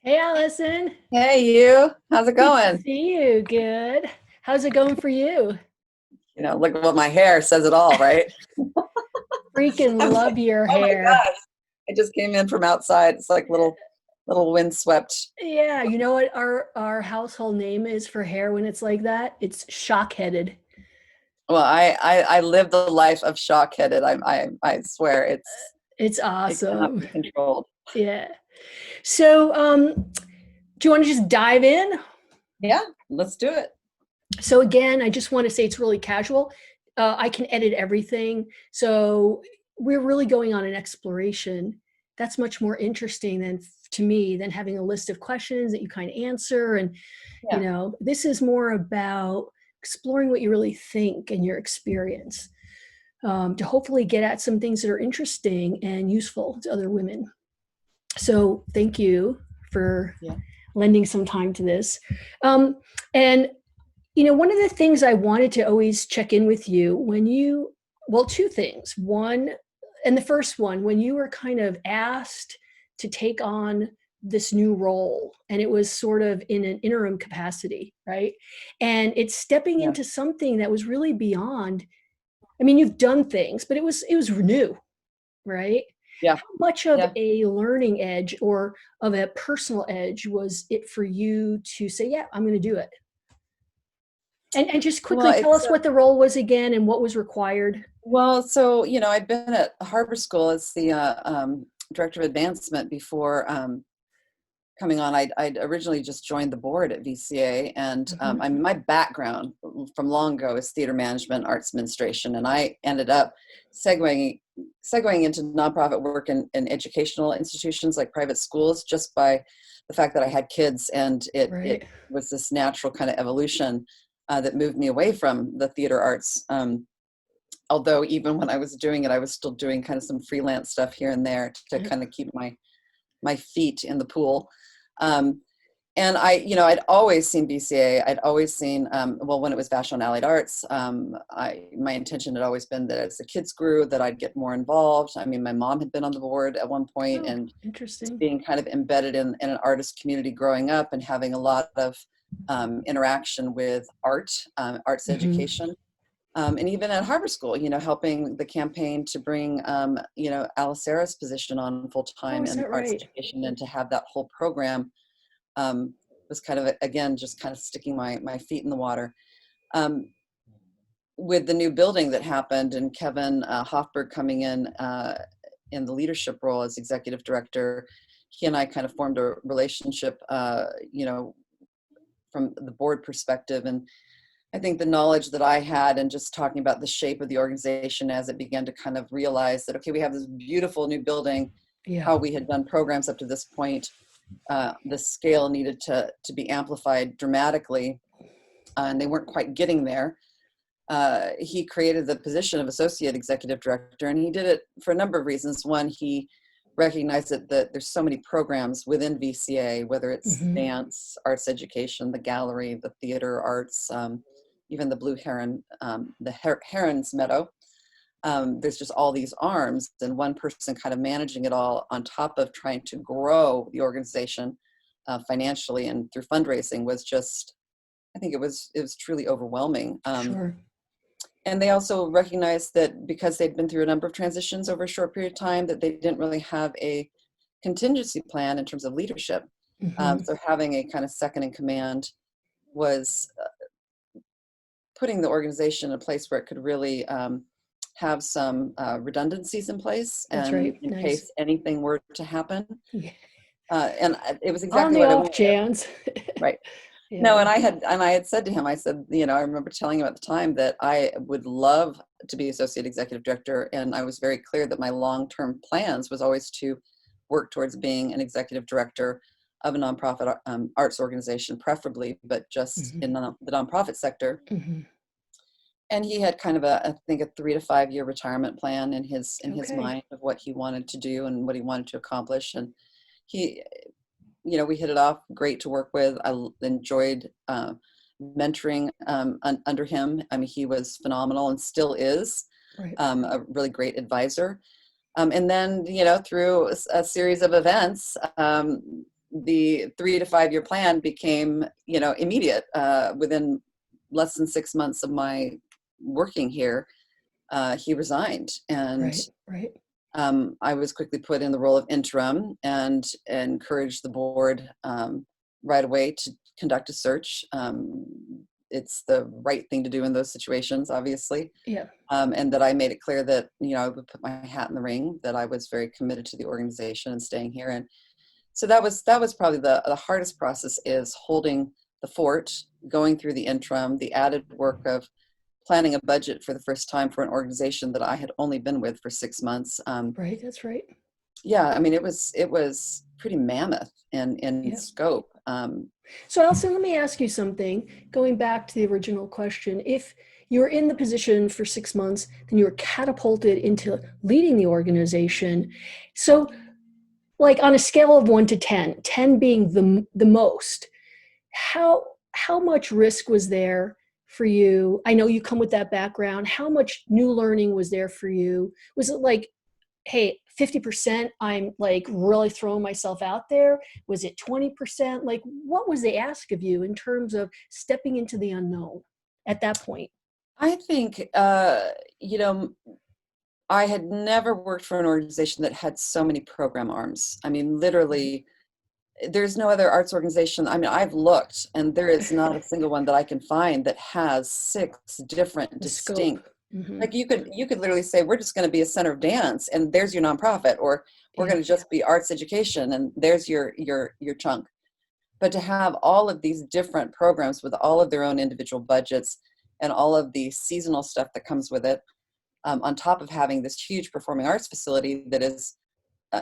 Hey, Allison. Hey, you. How's it Good to going? see you. Good. How's it going for you? Look at what my hair says it all, right? Freaking I'm like, love your oh my hair. gosh. I just came in from outside. It's like little windswept. Yeah, you know what our household name is for hair when it's like that? It's shock-headed. Well, I live the life of shock-headed. I swear It's it cannot awesome. be controlled. Yeah. So, do you want to just dive in? Yeah, let's do it. So again, I just want to say it's really casual. I can edit everything. So we're really going on an exploration. That's much more interesting than to me than having a list of questions that you kind of answer. And, Yeah. this is more about exploring what you really think and your experience to hopefully get at some things that are interesting and useful to other women. So thank you for Yeah. lending some time to this. And one of the things I wanted to always check in with you well, two things. One, and the first one, when you were kind of asked to take on this new role, and it was sort of in an interim capacity, right? And it's stepping Yeah. into something that was really beyond. I mean, you've done things, but it was new, right? Yeah. How much of Yeah. a learning edge or of a personal edge was it for you to say, yeah, I'm going to do it? And just Well, quickly tell it's us what the role was again and what was required. so I'd been at Harbor School as the director of advancement before coming on. I'd originally just joined the board at VCA, and Mhm. my background from long ago is theater management, arts administration, and I ended up segueing into nonprofit work in educational institutions like private schools, just by the fact that I had kids, and it Right. was this natural kind of evolution that moved me away from the theater arts. Although even when I was doing it, I was still doing kind of some freelance stuff here and there to Yep. kind of keep my feet in the pool. Um, and I'd always seen BCA. I'd always seen, well, when it was Vashon Allied Arts, my intention had always been that as the kids grew, that I'd get more involved. I mean, my mom had been on the board at one point, Oh, and interesting. being kind of embedded in an artist community growing up and having a lot of interaction with arts Hmm. education. And even at Harbor School, helping the campaign to bring, Alice Sarah's position on full Oh, time is in that arts right? education, and to have that whole program was kind of, again, just kind of sticking my feet in the water. Um, with the new building that happened, and Kevin Hoffberg coming in the leadership role as executive director, he and I kind of formed a relationship, from the board perspective. And I think the knowledge that I had, and just talking about the shape of the organization as it began to kind of realize that, okay, we have this beautiful new building, Yeah. how we had done programs up to this point, the scale needed to be amplified dramatically, and they weren't quite getting there. He created the position of associate executive director, and he did it for a number of reasons. One, he recognized that there's so many programs within VCA, whether it's Hmm. dance, arts education, the gallery, the theater arts, even the Blue Heron, Heron's Meadow. There's just all these arms, and one person kind of managing it all on top of trying to grow the organization financially and through fundraising was just, I think it was truly overwhelming. Sure. And they also recognized that because they'd been through a number of transitions over a short period of time, that they didn't really have a contingency plan in terms of leadership. Hmm. So having a kind of second in command was putting the organization in a place where it could really have some redundancies in place, That's and right. in Nice. case anything were to happen. Yeah. It was On exactly the what I off wanted. chance. Right. No, Yeah. and I had said to him, I said, I remember telling him at the time that I would love to be associate executive director, and I was very clear that my long-term plans was always to work towards being an executive director of a nonprofit arts organization, preferably, but just Hmm. in the nonprofit sector. Hmm. And he had kind of I think, a 3 to 5 year retirement plan in his Okay. mind of what he wanted to do and what he wanted to accomplish. And he, we hit it off. Great to work with. Enjoyed mentoring under him. I mean, he was phenomenal and still is, Right. a really great advisor. And then, through a series of events, the 3 to 5 year plan became, immediate. Within less than 6 months of my working here, he resigned, and Right, right. I was quickly put in the role of interim and encouraged the board right away to conduct a search. It's the right thing to do in those situations, obviously. Yeah. And that I made it clear that, I would put my hat in the ring, that I was very committed to the organization and staying here. And so that was probably the hardest process, is holding the fort, going through the interim, the added work of planning a budget for the first time for an organization that I had only been with for 6 months. Right, that's right. Yeah, I mean, it was pretty mammoth in Yeah. scope. So Alison, let me ask you something. Going back to the original question, if you're in the position for 6 months, then you're catapulted into leading the organization. So, like on a scale of 1 to 10, 10 being the most, how much risk was there for you? I know you come with that background. How much new learning was there for you? Was it like, hey, 50%, I'm like really throwing myself out there? Was it 20%? Like, what was the ask of you in terms of stepping into the unknown at that point? I think, I had never worked for an organization that had so many program arms. I mean, Right. literally, there's no other arts organization. I mean, I've looked, and there is not a single one that I can find that has 6 different The scope. distinct. Hmm. Like, you could literally say, we're just going to be a center of dance, and there's your nonprofit, or we're Yeah. going to just be arts education, and there's your chunk. But to have all of these different programs with all of their own individual budgets and all of the seasonal stuff that comes with it, on top of having this huge performing arts facility that is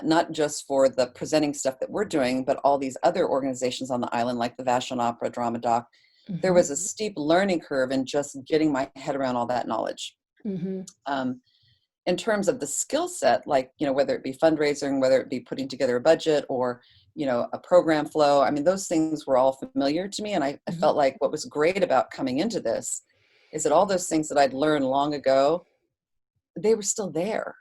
not just for the presenting stuff that we're doing, but all these other organizations on the island, like the Vashon Opera, Drama Doc. There Hmm. was a steep learning curve in just getting my head around all that knowledge. Hmm. Um, in terms of the skill set, like, whether it be fundraising, whether it be putting together a budget, or, a program flow, I mean, those things were all familiar to me. And I Hmm. felt like what was great about coming into this is that all those things that I'd learned long ago, they were still there.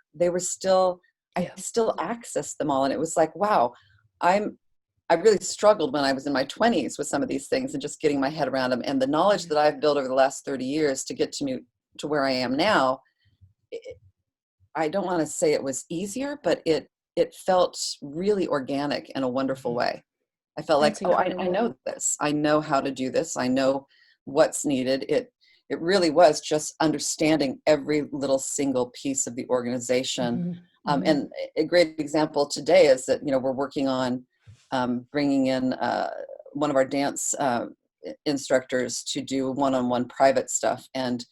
I Yeah. still accessed them all. And it was like, wow, I really struggled when I was in my 20s with some of these things and just getting my head around them. And the knowledge that I've built over the last 30 years to get to me to where I am now, I don't want to say it was easier, but it felt really organic in a wonderful Hmm. way. I felt like, That's oh, I incredible. know this. I know how to do this. I know what's needed. It really was just understanding every little single piece of the organization. Hmm. Hmm. And a great example today is that, we're working on bringing in one of our dance instructors to do one-on-one private stuff. And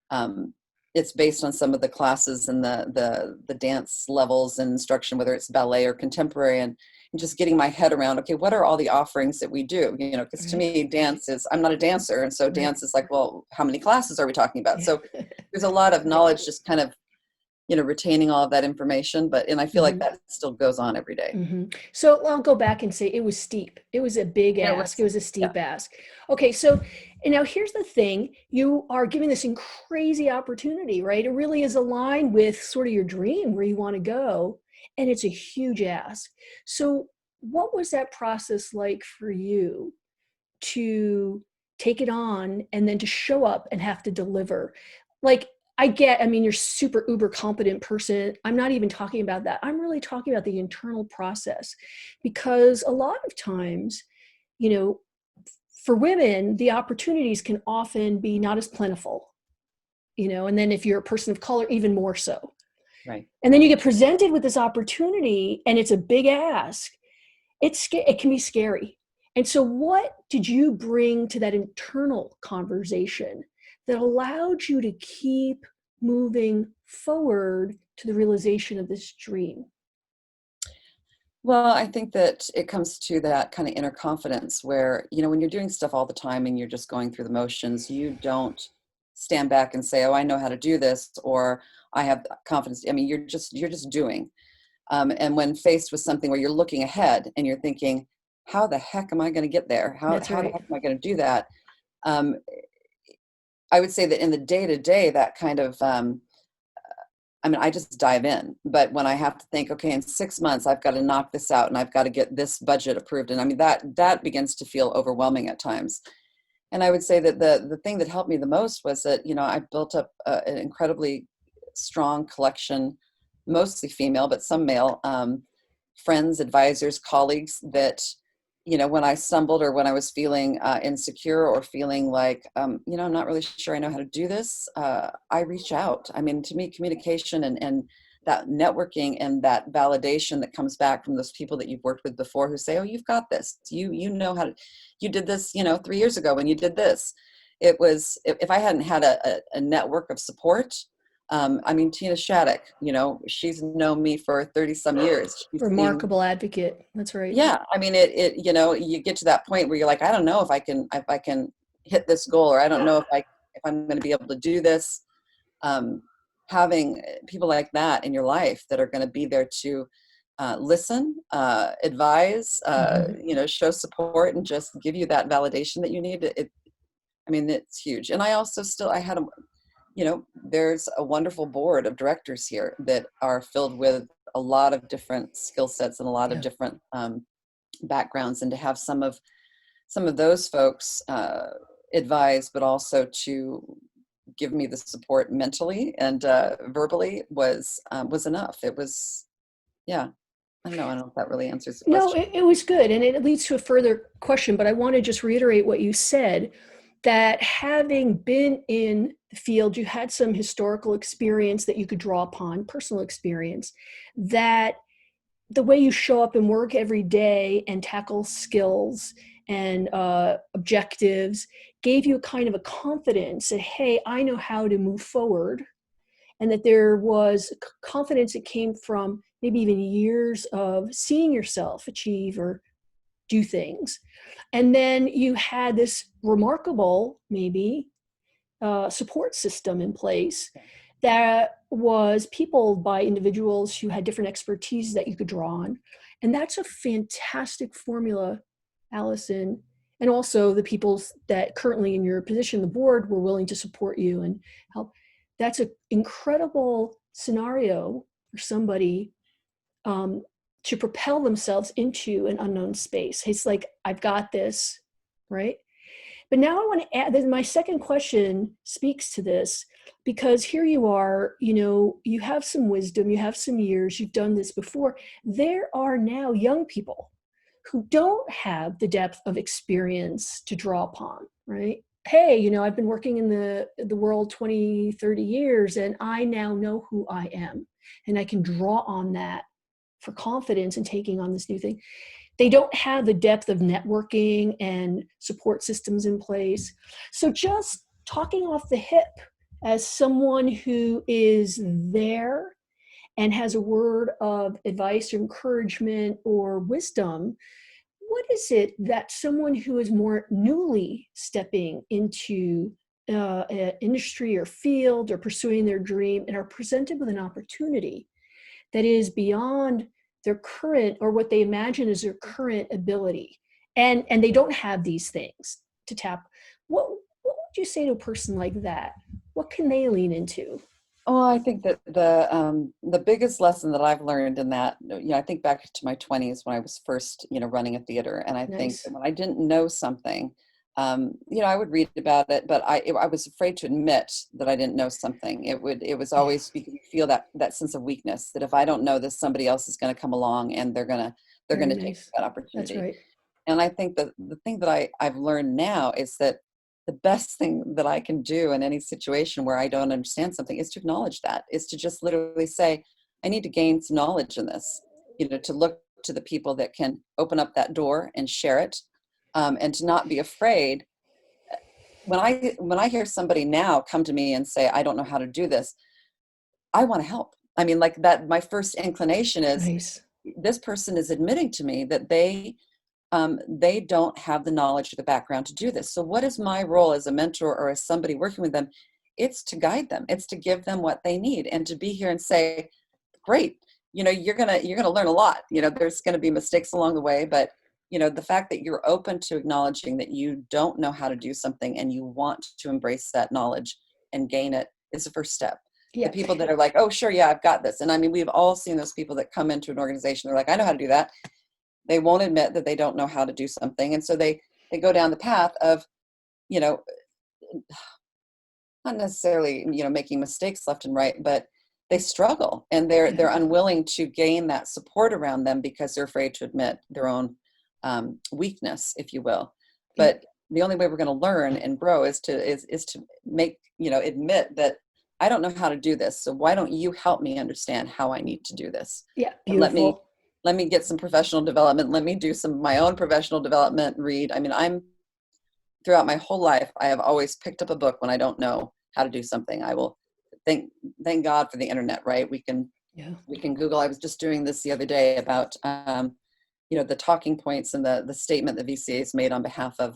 um, it's based on some of the classes and the dance levels and instruction, whether it's ballet or contemporary, and just getting my head around, okay, what are all the offerings that we do? Because to Right. me, dance is, I'm not a dancer, and so Right. dance is like, well, how many classes are we talking about? Yeah. So there's a lot of knowledge just kind of, retaining all of that information, and I feel like Hmm. that still goes on every day. Hmm. So I'll go back and say it was steep. It was a big It ask. It was, was a yeah. steep ask. Okay, so and now here's the thing: you are giving this crazy opportunity, right? It really is aligned with sort of your dream where you want to go, and it's a huge ask. So, what was that process like for you to take it on and then to show up and have to deliver? Like, I mean, you're super uber competent person. I'm not even talking about that. I'm really talking about the internal process, because a lot of times, you know, for women, the opportunities can often be not as plentiful, and then if you're a person of color, even more so. Right. And then you get presented with this opportunity and it's a big ask. It can be scary. And so what did you bring to that internal conversation that allowed you to keep moving forward to the realization of this dream? Well, I think that it comes to that kind of inner confidence where, when you're doing stuff all the time and you're just going through the motions, you don't stand back and say, oh, I know how to do this, or I have confidence. I mean, you're just doing. And when faced with something where you're looking ahead and you're thinking, how the heck am I going to get there? How, That's how the right. heck am I going to do that? Um, I would say that in the day to day, that kind of I mean, I just dive in. But when I have to think, okay, in 6 months, I've got to knock this out and I've got to get this budget approved. And I mean, that begins to feel overwhelming at times. And I would say that the thing that helped me the most was that, I built up an incredibly strong collection, mostly female, but some male, friends, advisors, colleagues that, when I stumbled or when I was feeling insecure or feeling like, I'm not really sure I know how to do this, I reach out. I mean, to me, communication and that networking and that validation that comes back from those people that you've worked with before who say, oh, you've got this. You know how to, you did this, 3 years ago when you did this. It was, if I hadn't had a network of support, I mean, Tina Shattuck, she's known me for 30 some years. She's seen, Remarkable advocate. That's right. yeah, I mean, you get to that point where you're like, I don't know if I can hit this goal, or I don't know if I'm going to be able to do this. Having people like that in your life that are going to be there to listen, advise, show support, and just give you that validation that you need. I mean, it's huge. And I also I had there's a wonderful board of directors here that are filled with a lot of different skill sets and a lot of Yeah. different backgrounds, and to have some of those folks advise, but also to give me the support mentally and verbally was enough. It was, yeah. I don't know if that really answers the No, question. it was good. And it leads to a further question, but I want to just reiterate what you said, that having been in the field, you had some historical experience that you could draw upon, personal experience, that the way you show up and work every day and tackle skills and objectives gave you kind of a confidence that, hey, I know how to move forward. And that there was confidence that came from maybe even years of seeing yourself achieve or do things. And then you had this remarkable, maybe, support system in place that was peopled by individuals who had different expertise that you could draw on. And that's a fantastic formula, Allison. And also the people that currently in your position, the board, were willing to support you and help. That's an incredible scenario for somebody to propel themselves into an unknown space. It's like, I've got this, right? But now I want to add, my second question speaks to this, because here you are, you have some wisdom, you have some years, you've done this before. There are now young people who don't have the depth of experience to draw upon, right? Hey, I've been working in the world 20, 30 years, and I now know who I am, and I can draw on that for confidence in taking on this new thing. They don't have the depth of networking and support systems in place. So just talking off the hip, as someone who is there and has a word of advice or encouragement or wisdom, what is it that someone who is more newly stepping into an industry or field or pursuing their dream and are presented with an opportunity that is beyond their current, or what they imagine is their current ability, and they don't have these things to tap, what would you say to a person like that? What can they lean into? Oh, I think that the biggest lesson that I've learned in that, I think back to my 20s when I was first, running a theater, and I think Nice. that when I didn't know something, I would read about it, but I was afraid to admit that I didn't know something. It was Yeah. always, you feel that sense of weakness, that if I don't know this, somebody else is going to come along and they're Very gonna take nice. that That's opportunity. right. And I think that the thing that I've learned now is that the best thing that I can do in any situation where I don't understand something is to acknowledge that, is to just literally say, I need to gain some knowledge in this, to look to the people that can open up that door and share it, and to not be afraid. When I hear somebody now come to me and say, I don't know how to do this, I want to help. I mean, like that, my first inclination is, Nice. this person is admitting to me that they don't have the knowledge or the background to do this. So what is my role as a mentor or as somebody working with them? It's to guide them. It's to give them what they need, and to be here and say, great, you're gonna learn a lot. There's gonna be mistakes along the way, but the fact that you're open to acknowledging that you don't know how to do something and you want to embrace that knowledge and gain it is the first step. The Yeah. people that are like, oh, sure, yeah, I've got this. And I mean, we've all seen those people that come into an organization. They're like, I know how to do that. They won't admit that they don't know how to do something. And so they go down the path of, you know, not necessarily, making mistakes left and right, but they struggle and they're Yeah. unwilling to gain that support around them because they're afraid to admit their own weakness, if you will. Yeah. But the only way we're going to learn and grow is to make, admit that I don't know how to do this. So why don't you help me understand how I need to do this? Yeah. And Beautiful. let me get some professional development. Let me do some of my own professional development, read. I mean, throughout my whole life, I have always picked up a book when I don't know how to do something. I will thank God for the internet, right? Yeah. We can Google. I was just doing this the other day about, the talking points and the statement that VCA has made on behalf of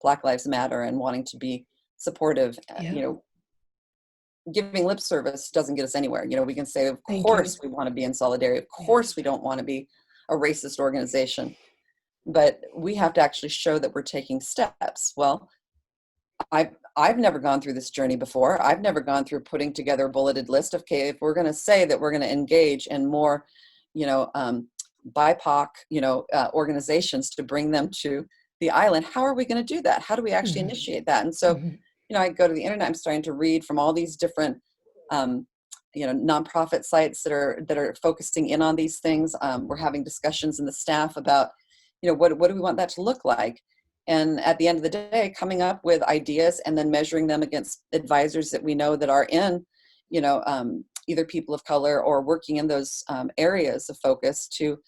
Black Lives Matter and wanting to be supportive. Yeah. Giving lip service doesn't get us anywhere. We can say, of Thank you. course, we want to be in solidarity. Of Yeah. course, we don't want to be a racist organization, but we have to actually show that we're taking steps. Well, I've never gone through this journey before. I've never gone through putting together a bulleted list of, okay, if we're going to say that we're going to engage in more, BIPOC, organizations to bring them to the island, how are we going to do that? How do we actually Mhm. initiate that? And so, Mhm. I go to the internet, I'm starting to read from all these different, um, nonprofit sites that are focusing in on these things. We're having discussions in the staff about, what do we want that to look like? And at the end of the day, coming up with ideas and then measuring them against advisors that we know that are in, either people of color or working in those areas of focus to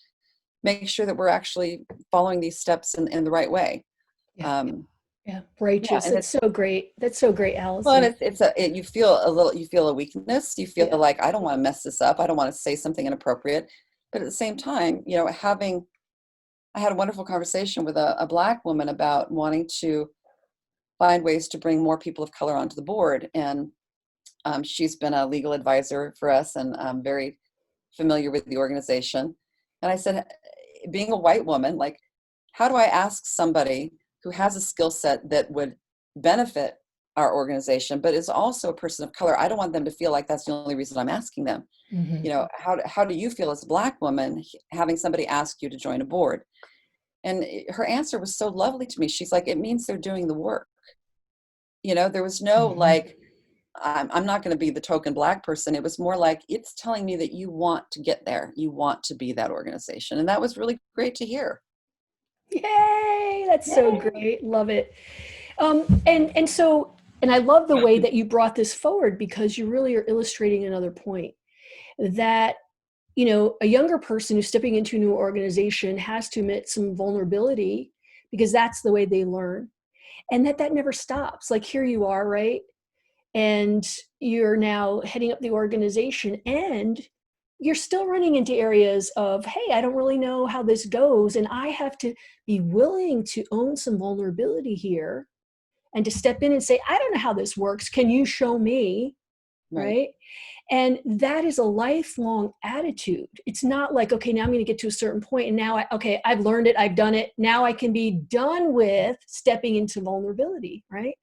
make sure that we're actually following these steps in the right way. Yeah. Um, Yeah. yeah, Righteous. and That's so great. That's so great, well, and Allison. you feel a weakness. You feel Yeah. like, I don't want to mess this up. I don't want to say something inappropriate. But at the same time, I had a wonderful conversation with a Black woman about wanting to find ways to bring more people of color onto the board. And she's been a legal advisor for us and very familiar with the organization. And I said, being a white woman, like, how do I ask somebody who has a skill set that would benefit our organization, but is also a person of color? I don't want them to feel like that's the only reason I'm asking them. Hmm. How do you feel as a Black woman having somebody ask you to join a board? And her answer was so lovely to me. She's like, it means they're doing the work. There was no Hmm. like, I'm not going to be the token Black person. It was more like, it's telling me that you want to get there. You want to be that organization. And that was really great to hear. Yay! That's so Yay. great. Love it. And I love the way that you brought this forward because you really are illustrating another point that a younger person who's stepping into a new organization has to admit some vulnerability because that's the way they learn, and that never stops. Like here you are, right? And you're now heading up the organization and you're still running into areas of, hey, I don't really know how this goes. And I have to be willing to own some vulnerability here and to step in and say, I don't know how this works. Can you show me? Right. Right. And that is a lifelong attitude. It's not like, okay, now I'm going to get to a certain point and now I've learned it. I've done it. Now I can be done with stepping into vulnerability. Right.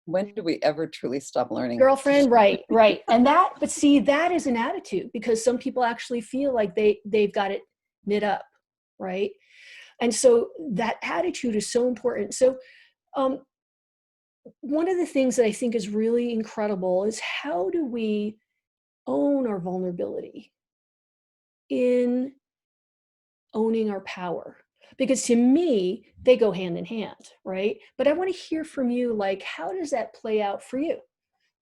When do we ever truly stop learning? Girlfriend, right, right. But see, that is an attitude because some people actually feel like they've got it knit up, right? And so that attitude is so important. So um, one of the things that I think is really incredible is how do we own our vulnerability in owning our power? Because to me, they go hand in hand, right? But I want to hear from you, like, how does that play out for you?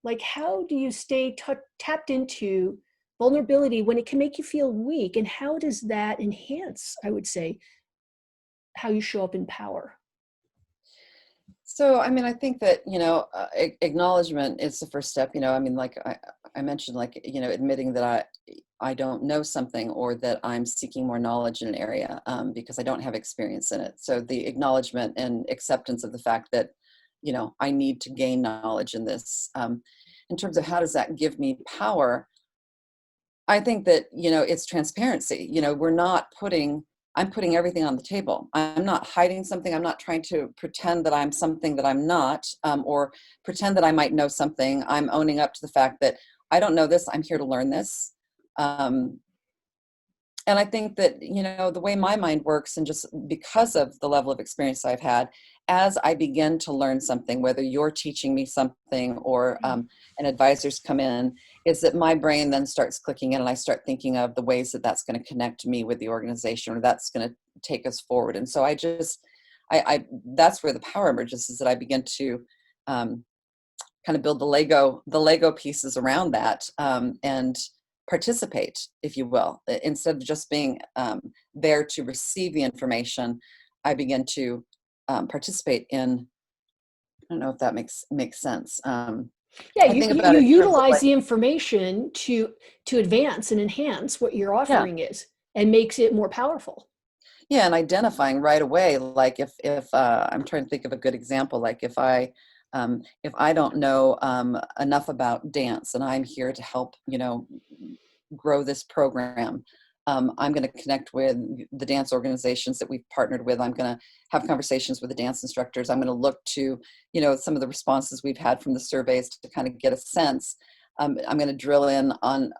Like, how do you stay tapped into vulnerability when it can make you feel weak? And how does that enhance, I would say, how you show up in power? So, I mean, I think that, acknowledgement is the first step. I mean, like I mentioned, like, admitting that I don't know something or that I'm seeking more knowledge in an area because I don't have experience in it. So the acknowledgement and acceptance of the fact that, I need to gain knowledge in this. In terms of how does that give me power, I think that, it's transparency. I'm putting everything on the table. I'm not hiding something. I'm not trying to pretend that I'm something that I'm not, or pretend that I might know something. I'm owning up to the fact that I don't know this. I'm here to learn this. Um, and I think that, the way my mind works, and just because of the level of experience I've had, as I begin to learn something, whether you're teaching me something or an advisor's come in, is that my brain then starts clicking in, and I start thinking of the ways that that's going to connect me with the organization, or that's going to take us forward. And so I that's where the power emerges, is that I begin to um, kind of build the Lego pieces around that, and participate, if you will. Instead of just being there to receive the information, I begin to participate in. I don't know if that makes sense. Yeah, I you think about you it in terms of utilize like, the information to advance and enhance what your yeah, offering is, and makes it more powerful. yeah, and identifying right away, like if I'm trying to think of a good example, like if I don't know enough about dance, and I'm here to help, grow this program. I'm going to connect with the dance organizations that we've partnered with. I'm going to have conversations with the dance instructors. I'm going to look to, some of the responses we've had from the surveys to kind of get a sense. I'm going to drill in on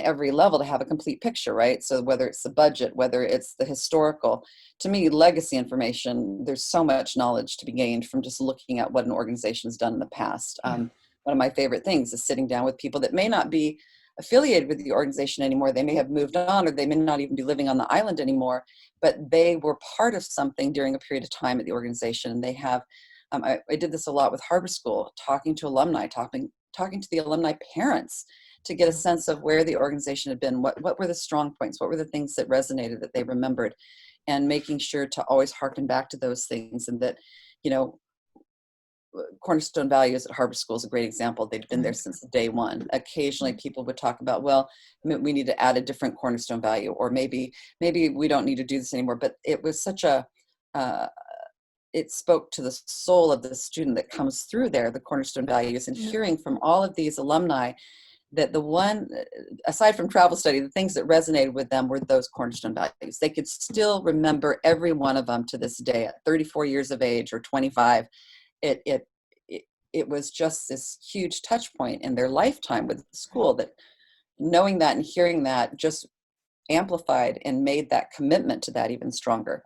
every level to have a complete picture, right? So whether it's the budget, whether it's the historical, to me, legacy information, there's so much knowledge to be gained from just looking at what an organization has done in the past. Yeah. One of my favorite things is sitting down with people that may not be affiliated with the organization anymore. They may have moved on, or they may not even be living on the island anymore, but they were part of something during a period of time at the organization. And they have, I did this a lot with Harbor School, talking to alumni, talking to the alumni parents to get a sense of where the organization had been, what were the strong points, what were the things that resonated that they remembered, and making sure to always harken back to those things. And that, you know, Cornerstone Values at Harbor School is a great example. They'd been there since day one. Occasionally people would talk about, well, we need to add a different cornerstone value, or maybe we don't need to do this anymore. But it was such uh, it spoke to the soul of the student that comes through there, the cornerstone values, and Yeah. hearing from all of these alumni that the one, aside from travel study, the things that resonated with them were those cornerstone values. They could still remember every one of them to this day at 34 years of age or 25. It, it, it, it was just this huge touch point in their lifetime with the school, that knowing that and hearing that just amplified and made that commitment to that even stronger.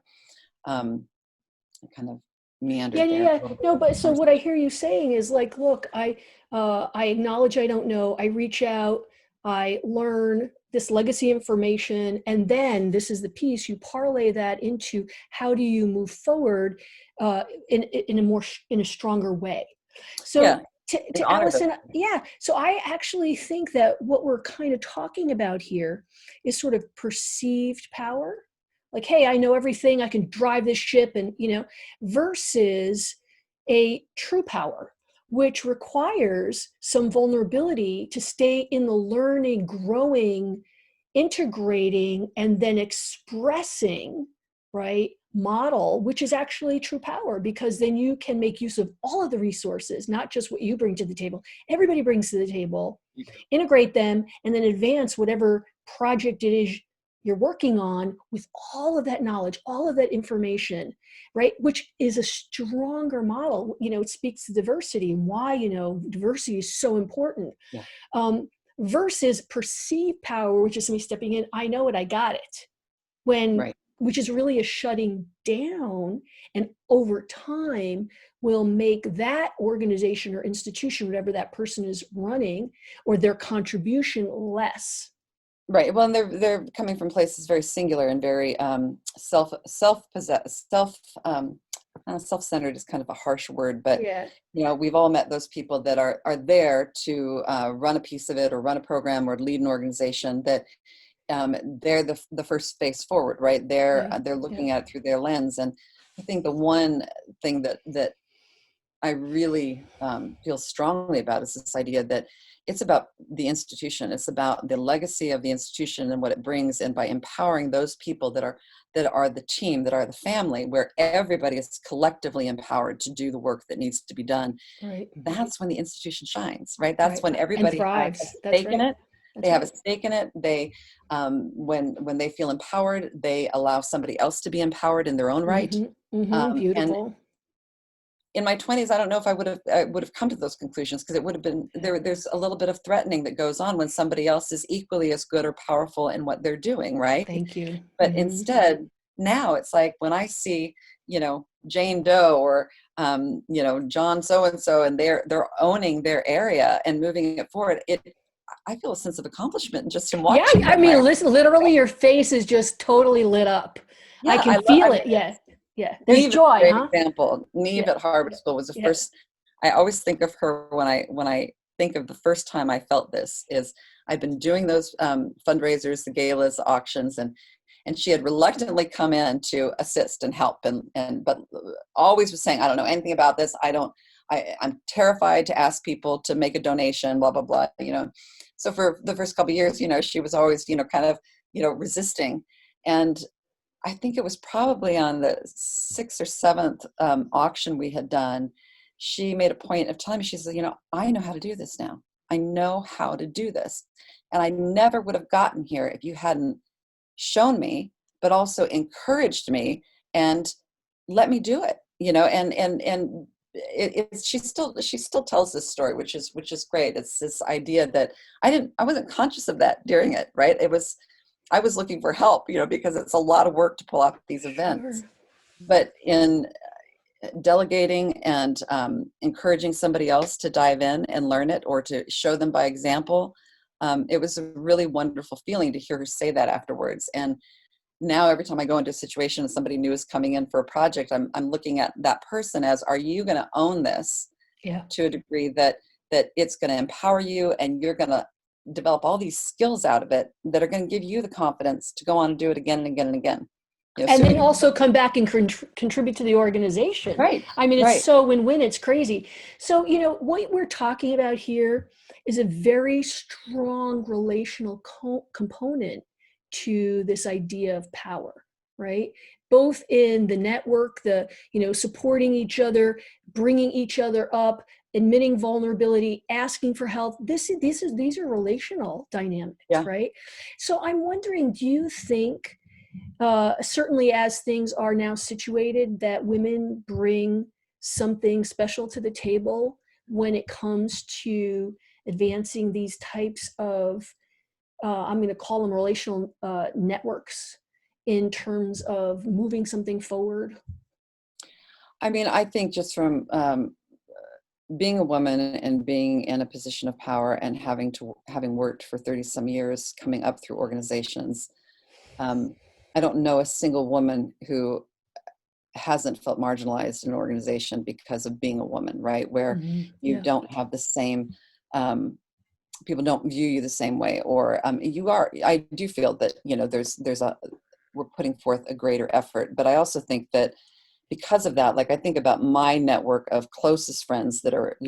I kind of Yeah, meandered yeah, there yeah. a little bit No, with the but so what I conversation. hear you saying is like, look, I acknowledge I don't know. I reach out, I learn this legacy information, and then this is the piece you parlay that into how do you move forward in a more in a stronger way. Yeah, So and to honor those. Allison, yeah. So I actually think that what we're kind of talking about here is sort of perceived power. Like, hey, I know everything. I can drive this ship, and versus a true power, which requires some vulnerability to stay in the learning, growing, integrating, and then expressing, right? Model, which is actually true power, because then you can make use of all of the resources, not just what you bring to the table. Everybody brings to the table, integrate them, and then advance whatever project it is you're working on with all of that knowledge, all of that information, right? Which is a stronger model. It speaks to diversity and why, diversity is so important. Yeah, Um, versus perceived power, which is somebody stepping in, I know it, I got it. When, right. which is really a shutting down, and over time will make that organization or institution, whatever that person is running, or their contribution less. Right. Well, and they're coming from places very singular and very self-possessed, self-centered is kind of a harsh word, but Yeah. we've all met those people that are there to run a piece of it, or run a program, or lead an organization, that they're the first face forward, right? They're Yeah. they're Yeah. looking at it through their lens. And I think the one thing that I really feel strongly about is this idea that it's about the institution. It's about the legacy of the institution and what it brings. And by empowering those people that are the team, that are the family, where everybody is collectively empowered to do the work that needs to be done, Right. that's when the institution shines, right? That's Right. when And everybody has a thrives. That's stake in right. it. They That's have a right. stake in it. They, when they feel empowered, they allow somebody else to be empowered in their own right. Mm-hmm. Mm-hmm. And Beautiful. in my 20s, I don't know if I would have come to those conclusions, because it would have been there's a little bit of threatening that goes on when somebody else is equally as good or powerful in what they're doing, right? Thank you. But instead, now it's like when I see, Jane Doe or John so and so, and they're owning their area and moving it forward, I feel a sense of accomplishment just in Yeah, watching I them. mean, listen, literally your face is just totally lit up. I Yeah, can I feel mean, it. Yeah. Yeah. There's Neve is a joy, great huh? example. Neve Yeah. at Harvard School was the Yeah. first. I always think of her when I think of the first time I felt this. Is I've been doing those fundraisers, the galas, the auctions, and she had reluctantly come in to assist and help, and but always was saying, I don't know anything about this. I'm terrified to ask people to make a donation, blah blah blah. So for the first couple of years, she was always kind of resisting. And I think it was probably on the sixth or seventh auction we had done. She made a point of telling me, she said, I know how to do this now. I know how to do this. And I never would have gotten here if you hadn't shown me, but also encouraged me and let me do it, and she still tells this story, which is great. It's this idea that I wasn't conscious of that during it, right? I was looking for help, because it's a lot of work to pull off these events. Sure. But in delegating and encouraging somebody else to dive in and learn it, or to show them by example, it was a really wonderful feeling to hear her say that afterwards. And now every time I go into a situation and somebody new is coming in for a project, I'm looking at that person as, are you going to own this Yeah. to a degree that it's going to empower you, and you're going to develop all these skills out of it that are going to give you the confidence to go on and do it again and again and again. And then Assuming, also come back and contribute to the organization. right, I mean, it's right, so win-win. It's crazy. So, what we're talking about here is a very strong relational component to this idea of power, right? Both in the network, supporting each other, bringing each other up, admitting vulnerability, asking for help. These are relational dynamics, yeah. right? So I'm wondering, do you think, certainly as things are now situated, that women bring something special to the table when it comes to advancing these types of, I'm going to call them relational networks, in terms of moving something forward? I mean, I think just from being a woman and being in a position of power, and having worked for 30 some years coming up through organizations, um, I don't know a single woman who hasn't felt marginalized in an organization because of being a woman, right? Where you Yeah. don't have the same, people don't view you the same way, or I do feel that, we're putting forth a greater effort. But I also think that because of that, like, I think about my network of closest friends that are,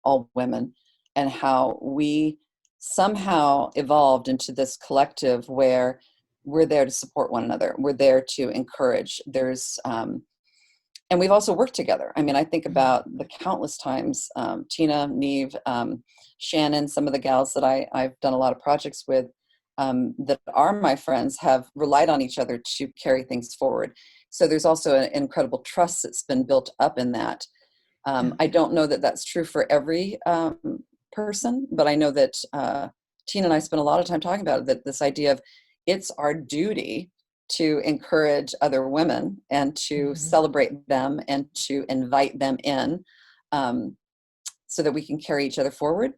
all women, and how we somehow evolved into this collective where we're there to support one another. We're there to encourage. And we've also worked together. I mean, I think about the countless times, Tina, Neve, Shannon, some of the gals that I've done a lot of projects with, that are my friends, have relied on each other to carry things forward. So there's also an incredible trust that's been built up in that. I don't know that that's true for every person, but I know that Tina and I spent a lot of time talking about it, that this idea of, it's our duty to encourage other women and to celebrate them and to invite them in, so that we can carry each other forward.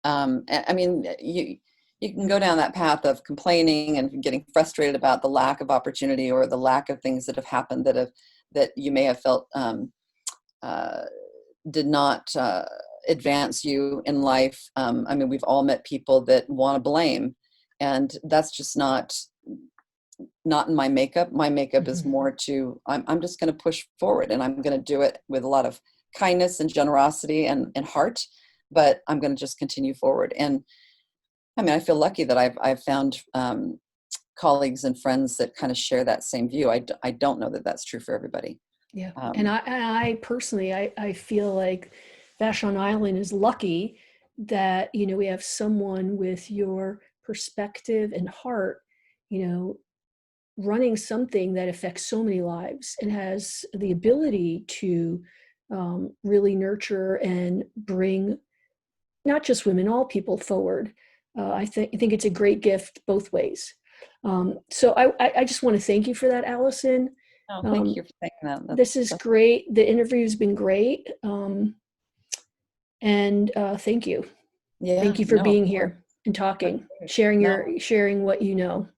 I mean, you can go down that path of complaining and getting frustrated about the lack of opportunity, or the lack of things that have happened that you may have felt uh, did not advance you in life. I mean, we've all met people that want to blame, and that's just not in my makeup. My makeup is more to, I'm just going to push forward, and I'm going to do it with a lot of kindness and generosity and heart, but I'm going to just continue forward. And I mean, I feel lucky that I've found colleagues and friends that kind of share that same view. I don't know that that's true for everybody. Yeah. And Um, I personally, I feel like Vashon Island is lucky that, we have someone with your perspective and heart, you know, running something that affects so many lives, and has the ability to really nurture and bring not just women, all people forward. I think it's a great gift both ways. So I just want to thank you for that, Allison. Oh, thank Um, you for saying that. this is That's great. The interview's been great. And thank you. yeah, Thank you for no, of being course. here and Of talking, course. No, sharing what you know.